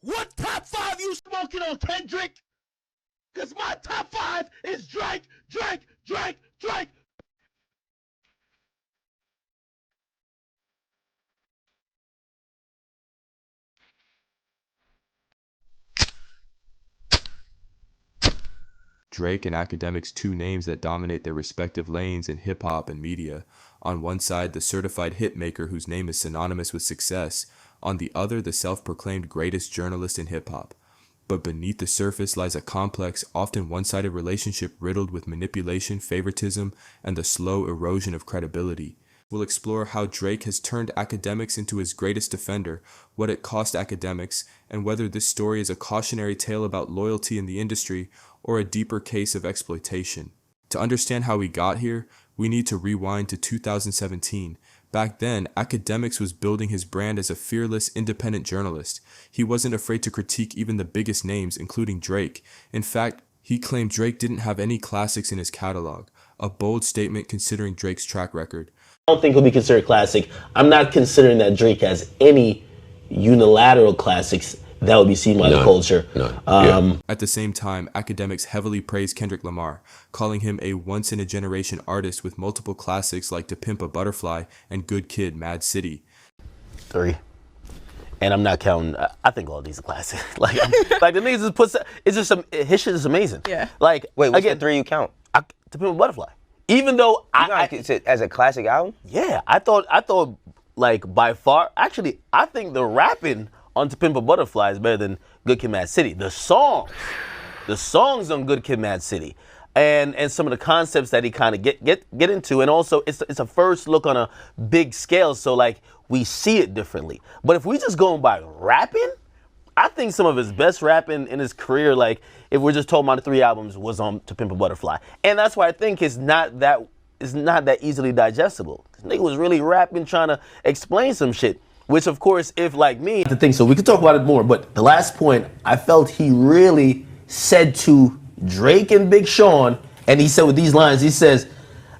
What top 5 you smoking on, Kendrick? Because my top 5 is Drake, Drake, Drake, Drake. Drake and Akademiks, two names that dominate their respective lanes in hip-hop and media. On one side, the certified hitmaker whose name is synonymous with success. On the other, the self-proclaimed greatest journalist in hip-hop. But beneath the surface lies a complex, often one-sided relationship riddled with manipulation, favoritism, and the slow erosion of credibility. We'll explore how Drake has turned Akademiks into his greatest defender, what it cost Akademiks, and whether this story is a cautionary tale about loyalty in the industry or a deeper case of exploitation. To understand how we got here, we need to rewind to 2017. Back then, Akademiks was building his brand as a fearless, independent journalist. He wasn't afraid to critique even the biggest names, including Drake. In fact, he claimed Drake didn't have any classics in his catalog, a bold statement considering Drake's track record. I don't think he'll be considered classic. I'm not considering that Drake has any unilateral classics that would be seen by the culture. At the same time, Akademiks heavily praised Kendrick Lamar, calling him a once-in-a-generation artist with multiple classics like To Pimp a Butterfly and Good Kid, Mad City. 3. And I'm not counting. I think all these are classic. Like the niggas just puts. It's just his shit is amazing. Yeah. Like wait, what's the 3 you count? To Pimp a Butterfly. Even though I as a classic album. Yeah, I thought like by far. Actually, I think the rapping on To Pimp a Butterfly is better than Good Kid, Mad City. The songs on Good Kid, Mad City, and some of the concepts that he kind of get into, and also it's a first look on a big scale, so like we see it differently. But if we just going by rapping, I think some of his best rapping in his career, like if we're just talking about the 3 albums, was on To Pimp a Butterfly, and that's why I think it's not that easily digestible. This nigga was really rapping, trying to explain some shit. Which, of course, if like me, I think so. We could talk about it more. But the last point, I felt he really said to Drake and Big Sean, and he said with these lines, he says,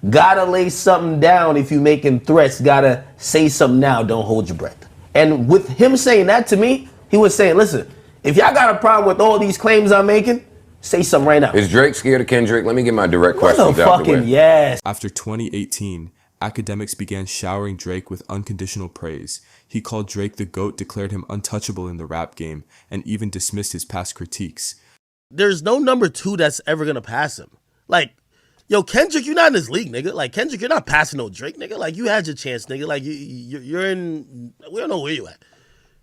"Gotta lay something down if you making threats. Gotta say something now. Don't hold your breath." And with him saying that to me, he was saying, listen, if y'all got a problem with all these claims I'm making, say something right now. Is Drake scared of Kendrick? Let me get my direct questions out the way. Yes. After 2018, Akademiks began showering Drake with unconditional praise. He called Drake the GOAT, declared him untouchable in the rap game, and even dismissed his past critiques. There's no number 2 that's ever gonna pass him. Like, yo, Kendrick, you're not in this league, nigga. Like, Kendrick, you're not passing no Drake, nigga. Like, you had your chance, nigga. Like, you're in, we don't know where you at.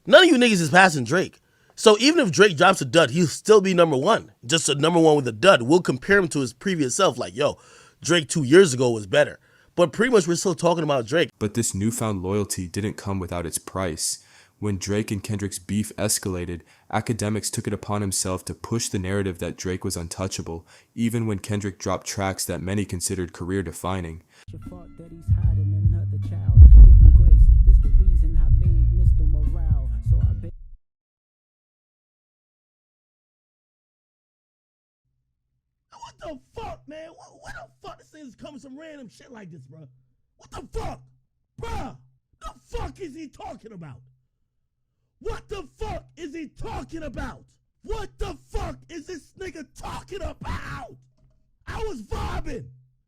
None of you niggas is passing Drake. So even if Drake drops a dud, he'll still be number 1. Just a number 1 with a dud. We'll compare him to his previous self. Like, yo, Drake 2 years ago was better. But pretty much we're still talking about Drake. But this newfound loyalty didn't come without its price. When Drake and Kendrick's beef escalated, Akademiks took it upon himself to push the narrative that Drake was untouchable, even when Kendrick dropped tracks that many considered career-defining. What the fuck, man? What the fuck? This is coming some random shit like this, bro. What the fuck? Bruh, the fuck is he talking about? What the fuck is he talking about? What the fuck is this nigga talking about? I was vibing.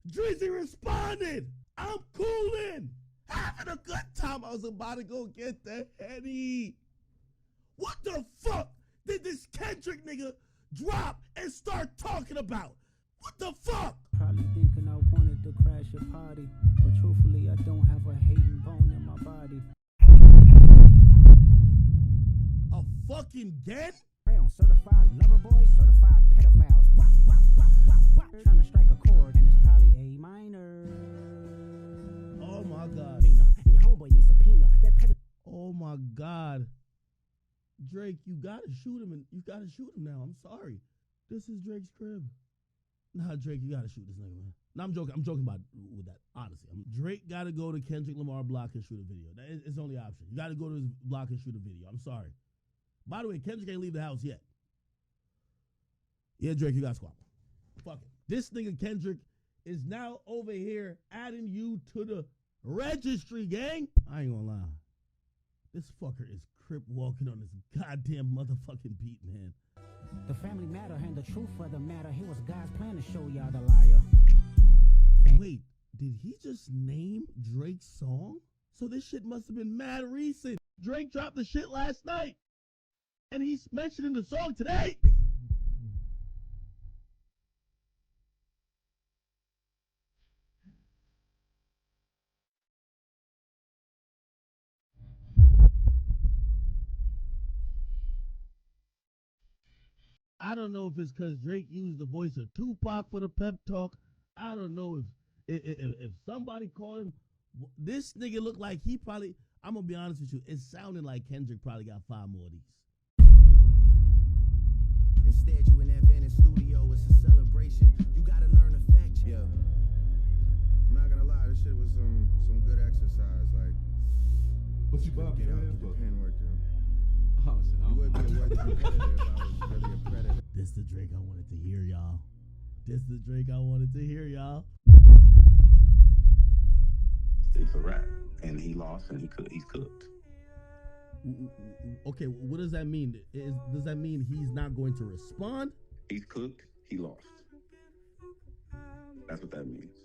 Drizzy responded. I'm coolin'. Having a good time. I was about to go get the Henny. What the fuck did this Kendrick nigga drop and start talking about? What the fuck? Probably thinking I wanted to crash your party, but truthfully I don't have a hating bone in my body. A fucking den? Certified lover boy, certified pedophiles. Wop, wop, wop, wop, wop. Trying to strike a chord, and it's probably A minor. Oh my god. And your homeboy needs subpoena. Oh my god. Drake, you gotta shoot him, and you gotta shoot him now. I'm sorry. This is Drake's crib. Nah, Drake, you gotta shoot this nigga, man. No, I'm joking. I'm joking about with that. Honestly, Drake gotta go to Kendrick Lamar block and shoot a video. It's the only option. You gotta go to his block and shoot a video. I'm sorry. By the way, Kendrick ain't leave the house yet. Yeah, Drake, you got squabble. Fuck it. This nigga Kendrick is now over here adding you to the registry, gang. I ain't gonna lie. This fucker is crip walking on this goddamn motherfucking beat, man. The family matter and the truth of the matter. Here was God's plan to show y'all the liar. Wait, did he just name Drake's song? So this shit must have been mad recent. Drake dropped the shit last night, and he's mentioning the song today. I don't know if it's because Drake used the voice of Tupac for the pep talk. I don't know if somebody called him. This nigga looked like he probably, I'm going to be honest with you, it sounded like Kendrick probably got 5 more of these. Instead, you in that van in studio, it's a celebration. You gotta learn to fact check. Yeah. I'm not gonna lie, this shit was some good exercise. Like, what you about? Get out, get the pen work done. Oh, shit. You would be a worthy competitor if I was really a predator. This the Drake I wanted to hear, y'all. This the Drake I wanted to hear, y'all. It's a rap, and he lost, and he's cooked. Okay, what does that mean? Does that mean he's not going to respond? He's cooked, he lost. That's what that means.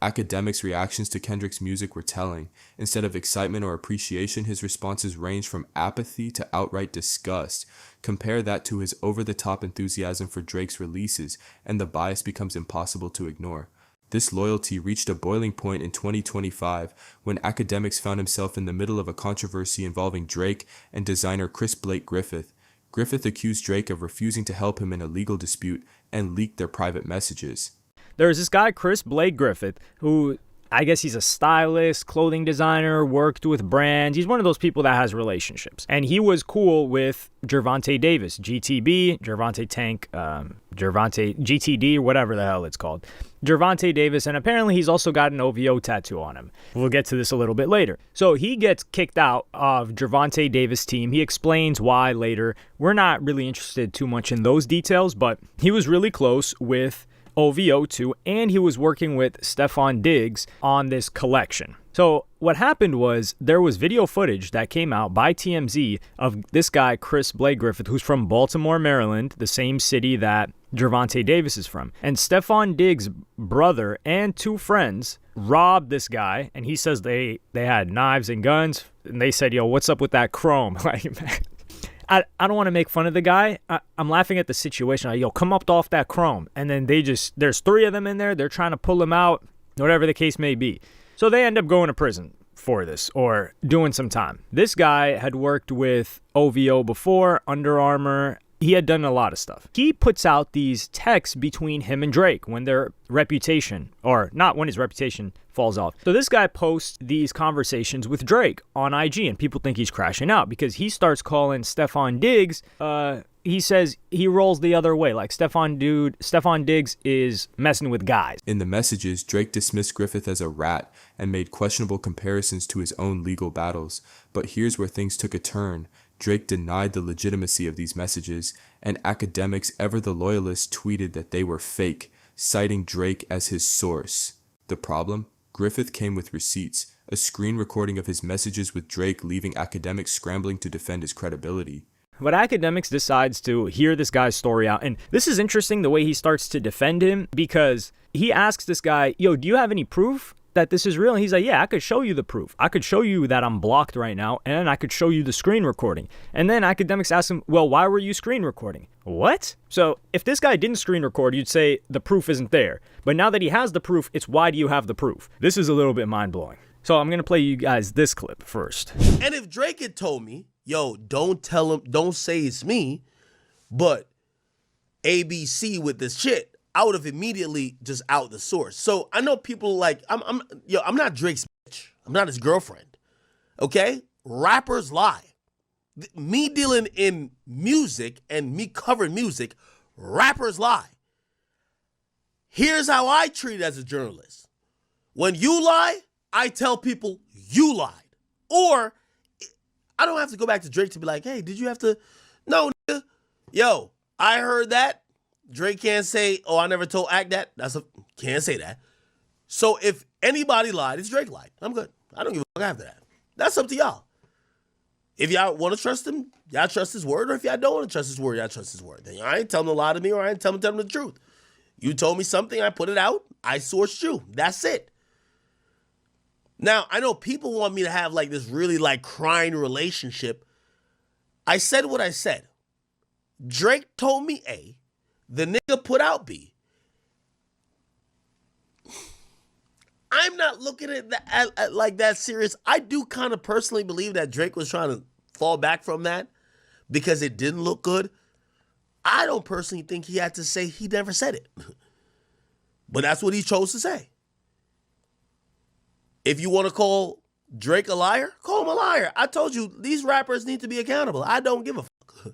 Akademiks' reactions to Kendrick's music were telling. Instead of excitement or appreciation, his responses ranged from apathy to outright disgust. Compare that to his over-the-top enthusiasm for Drake's releases, and the bias becomes impossible to ignore. This loyalty reached a boiling point in 2025 when Akademiks found himself in the middle of a controversy involving Drake and designer Blake Griffith. Griffith accused Drake of refusing to help him in a legal dispute and leaked their private messages. There's this guy, Blake Griffith, who I guess he's a stylist, clothing designer, worked with brands. He's one of those people that has relationships. And he was cool with Gervonta Davis, GTB, Gervonta Tank, Gervonta GTD, or whatever the hell it's called. Gervonta Davis, and apparently he's also got an OVO tattoo on him. We'll get to this a little bit later. So he gets kicked out of Gervonta Davis' team. He explains why later. We're not really interested too much in those details, but he was really close with OVO too, and he was working with Stefon Diggs on this collection. So what happened was there was video footage that came out by TMZ of this guy, Blake Griffith, who's from Baltimore, Maryland, the same city that Gervonta Davis is from. And Stefon Diggs' brother and 2 friends robbed this guy, and he says they had knives and guns, and they said, yo, what's up with that chrome? Like, man, I don't want to make fun of the guy. I'm laughing at the situation. Like, yo, come up off that chrome. And then there's 3 of them in there. They're trying to pull him out, whatever the case may be. So they end up going to prison for this or doing some time. This guy had worked with OVO before, Under Armour. He had done a lot of stuff. He puts out these texts between him and Drake when their reputation, or not when his reputation falls off. So this guy posts these conversations with Drake on IG, and people think he's crashing out because he starts calling Stefon Diggs. He says he rolls the other way, like Stefon Diggs is messing with guys. In the messages, Drake dismissed Griffith as a rat and made questionable comparisons to his own legal battles. But here's where things took a turn. Drake denied the legitimacy of these messages, and Akademiks, ever the loyalist, tweeted that they were fake, citing Drake as his source. The problem? Griffith came with receipts, a screen recording of his messages with Drake, leaving Akademiks scrambling to defend his credibility. But Akademiks decides to hear this guy's story out, and this is interesting the way he starts to defend him, because he asks this guy, yo, do you have any proof that this is real? And he's like, yeah, I could show you the proof. I could show you that I'm blocked right now, and I could show you the screen recording. And then Akademiks asks him, well, why were you screen recording? What? So if this guy didn't screen record, you'd say the proof isn't there. But now that he has the proof, it's why do you have the proof? This is a little bit mind-blowing. So I'm going to play you guys this clip first. And if Drake had told me, yo, don't tell him, don't say it's me, but ABC with this shit, I would have immediately just out the source. So I know people like, I'm not Drake's bitch. I'm not his girlfriend. Okay? Rappers lie. Me dealing in music and me covering music, rappers lie. Here's how I treat it as a journalist. When you lie, I tell people you lied. Or I don't have to go back to Drake to be like, hey, did you have to? No, nigga. Yo, I heard that. Drake can't say, oh, I never told Act that. Can't say that. So if anybody lied, it's Drake lied. I'm good. I don't give a fuck after that. That's up to y'all. If y'all want to trust him, y'all trust his word. Or if y'all don't want to trust his word, y'all trust his word. Then I ain't telling a lie to me, or I ain't telling the truth. You told me something, I put it out, I sourced you. That's it. Now, I know people want me to have like this really like crying relationship. I said what I said. Drake told me A. The nigga put out B. I'm not looking at that at like that serious. I do kind of personally believe that Drake was trying to fall back from that because it didn't look good. I don't personally think he had to say he never said it. But that's what he chose to say. If you want to call Drake a liar, call him a liar. I told you, these rappers need to be accountable. I don't give a fuck.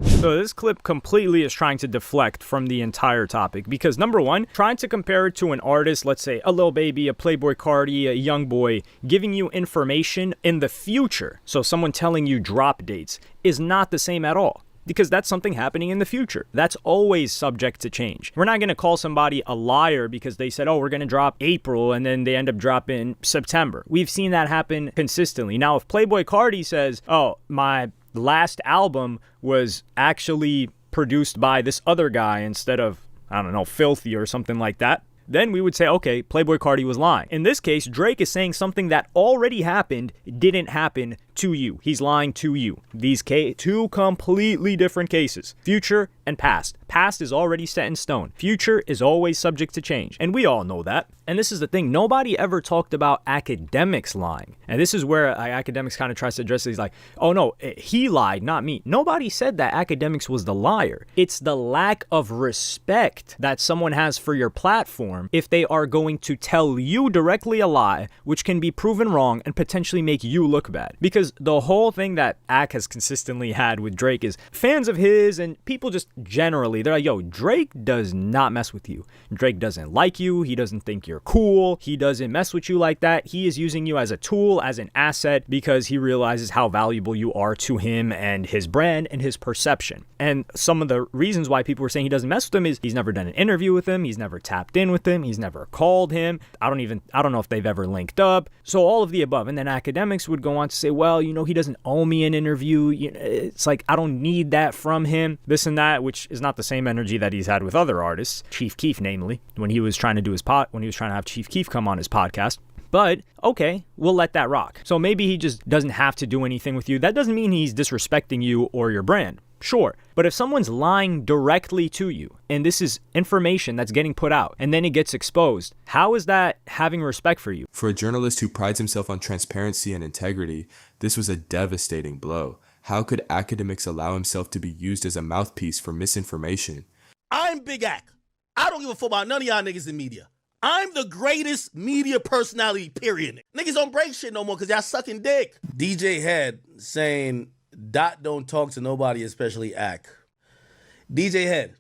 So this clip completely is trying to deflect from the entire topic because, number one, trying to compare it to an artist, let's say a Lil Baby, a Playboi Carti, a Youngboy, giving you information in the future, so someone telling you drop dates, is not the same at all. Because that's something happening in the future. That's always subject to change. We're not going to call somebody a liar because they said, oh, we're going to drop April, and then they end up dropping September. We've seen that happen consistently. Now, if Playboi Carti says, oh, my last album was actually produced by this other guy instead of, I don't know, Filthy or something like that, then we would say, okay, Playboi Carti was lying. In this case, Drake is saying something that already happened, didn't happen to you. He's lying to you. These two completely different cases. Future and past. Past is already set in stone. Future is always subject to change. And we all know that. And this is the thing. Nobody ever talked about Akademiks lying. And this is where Akademiks kind of tries to address it. He's like, oh no, he lied, not me. Nobody said that Akademiks was the liar. It's the lack of respect that someone has for your platform if they are going to tell you directly a lie, which can be proven wrong and potentially make you look bad. Because the whole thing that Ak has consistently had with Drake is fans of his and people just generally, they're like, yo, Drake does not mess with you. Drake doesn't like you. He doesn't think you're cool. He doesn't mess with you like that. He is using you as a tool, as an asset, because he realizes how valuable you are to him and his brand and his perception. And some of the reasons why people were saying he doesn't mess with him is he's never done an interview with him. He's never tapped in with him. He's never called him. I don't know if they've ever linked up. So all of the above. And then Akademiks would go on to say, well, you know, he doesn't owe me an interview. It's like, I don't need that from him, this and that, which is not the same energy that he's had with other artists, Chief Keef namely, when he was trying to do his when he was trying to have Chief Keef come on his podcast. But okay, we'll let that rock. So maybe he just doesn't have to do anything with you. That doesn't mean he's disrespecting you or your brand. Sure. But if someone's lying directly to you, and this is information that's getting put out, and then it gets exposed, how is that having respect for you? For a journalist who prides himself on transparency and integrity, this was a devastating blow. How could Akademiks allow himself to be used as a mouthpiece for misinformation? I'm Big Ak. I don't give a fuck about none of y'all niggas in media. I'm the greatest media personality, period. Niggas don't break shit no more because y'all sucking dick. DJ Head saying, Dot don't talk to nobody, especially Ak. DJ Head,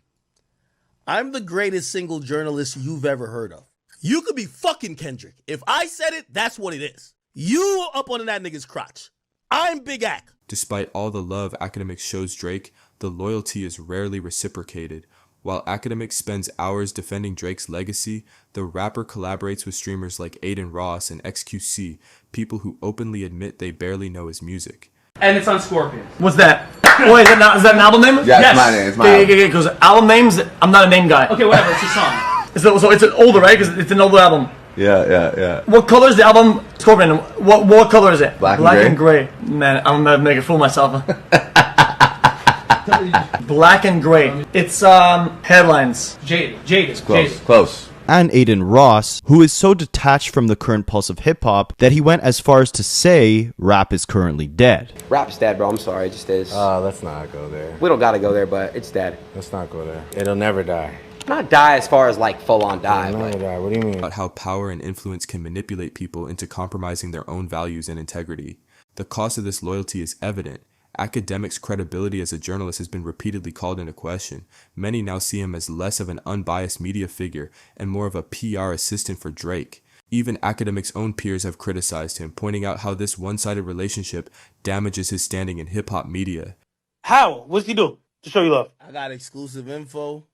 I'm the greatest single journalist you've ever heard of. You could be fucking Kendrick. If I said it, that's what it is. You up on that nigga's crotch. I'm Big Ak. Despite all the love Akademiks shows Drake, the loyalty is rarely reciprocated. While Akademiks spends hours defending Drake's legacy, the rapper collaborates with streamers like Aiden Ross and XQC, people who openly admit they barely know his music. And it's on Scorpion. What's that? Wait, is that an album name? Yeah, yes. It's my name. It's my album. Because album names, I'm not a name guy. Okay, whatever. It's a song. So it's an older, right? Because it's an older album. Yeah. What color is the album Scorpion? What color is it? Black and gray. Man, I'm gonna make a fool of myself. Black and gray. It's headlines. Jaded. Close. And Aiden Ross, who is so detached from the current pulse of hip-hop that he went as far as to say rap is currently dead. Rap's dead, bro. I'm sorry. It just is. Let's not go there. We don't gotta go there, but it's dead. Let's not go there. It'll never die. Not die as far as like full-on die. It'll never die. What do you mean? About how power and influence can manipulate people into compromising their own values and integrity. The cost of this loyalty is evident. Akademiks' credibility as a journalist has been repeatedly called into question. Many now see him as less of an unbiased media figure and more of a PR assistant for Drake. Even Akademiks' own peers have criticized him, pointing out how this one-sided relationship damages his standing in hip-hop media. How? What's he do to show you love? I got exclusive info.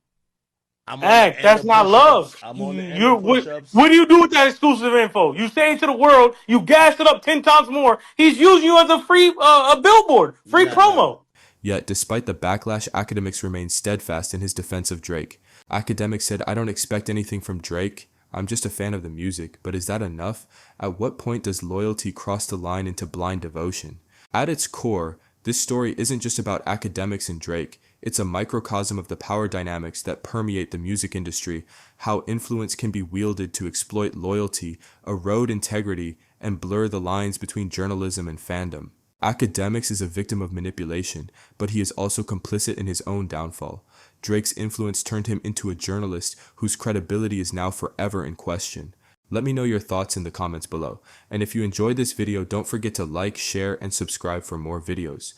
I'm on Act, the that's end not of love. push-ups. I'm on the end You of push-ups. what do you do with that exclusive info? You say it to the world, you gas it up 10 times more. He's using you as a free a billboard, free promo. Yet, despite the backlash, Akademiks remained steadfast in his defense of Drake. Akademiks said, "I don't expect anything from Drake. I'm just a fan of the music, but is that enough? At what point does loyalty cross the line into blind devotion?" At its core, this story isn't just about Akademiks and Drake. It's a microcosm of the power dynamics that permeate the music industry, how influence can be wielded to exploit loyalty, erode integrity, and blur the lines between journalism and fandom. Akademiks is a victim of manipulation, but he is also complicit in his own downfall. Drake's influence turned him into a journalist whose credibility is now forever in question. Let me know your thoughts in the comments below, and if you enjoyed this video, don't forget to like, share, and subscribe for more videos.